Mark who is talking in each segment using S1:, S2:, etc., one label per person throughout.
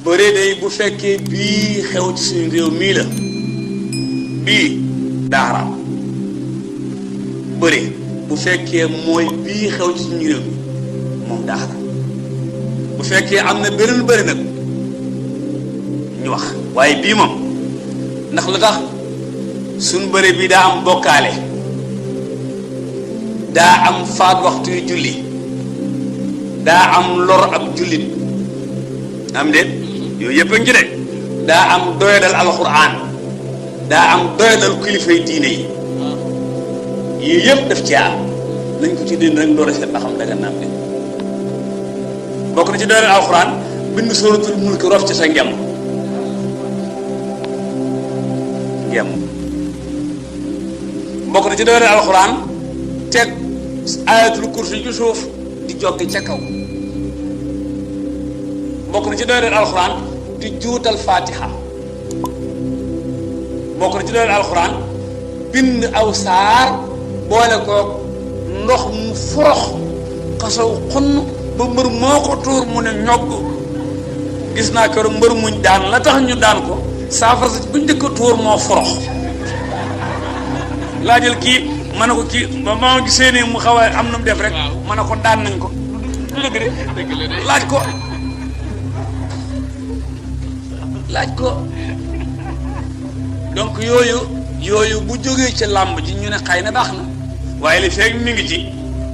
S1: bëre day bu fekkee bii xew ci suñu réew mii la bii daa xaraam bëre bu fekkee mooy bii xew ci suñu réew mi moom daa xaraam bu fekkee am na beneen bëri nag ñu wax waaye bii moom ndax la tax suñu bëri bi daa am bokkaale daa am faat waxtu yu julli daa am lor ab jullit am déet yooyu yëpp a ngi ci de daa am doyadal alxuraan daa am doyadal kilifay diine yi yii yëpp daf ci am nañ ko ci dén rek door a seet ba xam daga naam de bokk na ci doyadal alxuraan bind suratul mulk rof ci sa ngem bokk na ci doyadal alxuraan teg ayatul kursi ci suuf di joggi ca kaw bokk na ci doyadal alxuraan di juutal fatiha bokk na ci doyadal alxuraan bind aw saar boole koog ndox mu forox xasaw xonn ba mbër moo ko tuur mu ne ñogg gis naa keroog mbër muñ daan la tax ñu daan ko saafara sa buñ njëkk a tuur moo forox laajal kii ma ne ko kii ba ma gisee ne mu xaw a am na mu def rek ma ne ko daan nañ ko du dëgg de laaj ko donc yooyu bu jógee ci làmb ji ñu ne xëy na baax na waaye li feeg mi ngi ci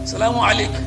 S1: salaamu aleykum